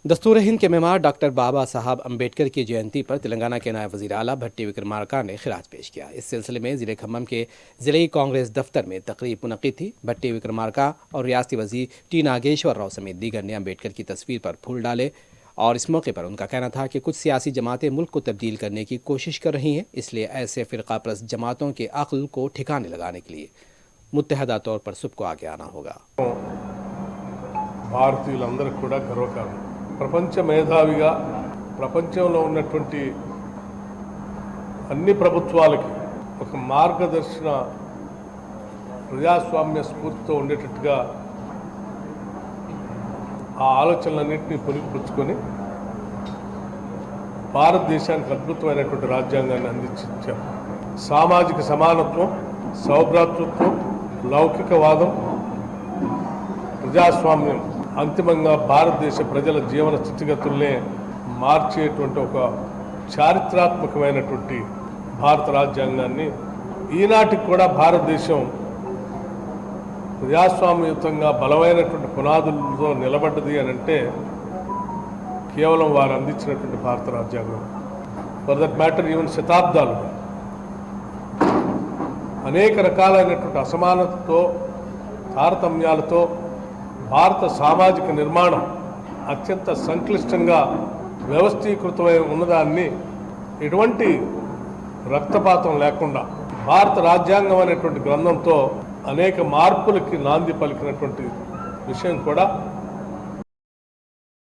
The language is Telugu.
दस्तूर हिंद के मेहमान डॉक्टर बाबा साहब अम्बेडकर की जयंती पर तेलंगाना के नायब वज़ीर आला भट्टी विक्रमार्का ने खिराज पेश किया। इस सिलसिले में ज़िले खम्मम के ज़िले कांग्रेस दफ्तर में तकरीब मुनक़िद थी। भट्टी विक्रमार्का और रियासती वज़ीर टी नागेश्वर राव समेत दीगर ने अम्बेडकर की तस्वीर पर फूल डाले और इस मौके पर उनका कहना था कि कुछ सियासी जमातें मुल्क को तब्दील करने की कोशिश कर रही हैं, इसलिए ऐसे फ़िरक़ाप्रस्त जमातों के अक़ल को ठिकाने लगाने के लिए मुत्तहदा तौर पर सबको आगे आना होगा। భారతీయులందరూ కూడా గర్వకారణం। ప్రపంచ మేధావిగా ప్రపంచంలో ఉన్నటువంటి అన్ని ప్రభుత్వాలకి ఒక మార్గదర్శన ప్రజాస్వామ్య స్ఫూర్తితో ఉండేటట్టుగా ఆ ఆలోచనలన్నింటినీ పుణికిపుచ్చుకొని భారతదేశానికి అద్భుతమైనటువంటి రాజ్యాంగాన్ని అందించారు। సామాజిక సమానత్వం, సౌభ్రాతృత్వం, లౌకికవాదం, ప్రజాస్వామ్యం అంతిమంగా భారతదేశ ప్రజల జీవన స్థితిగతుల్నే మార్చేటువంటి ఒక చారిత్రాత్మకమైనటువంటి భారత రాజ్యాంగాన్ని ఈనాటికి కూడా భారతదేశం ప్రజాస్వామ్యయుతంగా బలమైనటువంటి పునాదులతో నిలబడ్డది అని అంటే కేవలం వారు అందించినటువంటి భారత రాజ్యాంగం। ఫర్ దట్ మ్యాటర్ ఈవెన్ శతాబ్దాలుగా అనేక రకాలైనటువంటి అసమానతతో, తారతమ్యాలతో భారత సామాజిక నిర్మాణం అత్యంత సంక్లిష్టంగా వ్యవస్థీకృతమై ఉన్నదాన్ని ఎటువంటి రక్తపాతం లేకుండా భారత రాజ్యాంగం అనేటువంటి గ్రంథంతో అనేక మార్పులకి నాంది పలికినటువంటి విషయం కూడా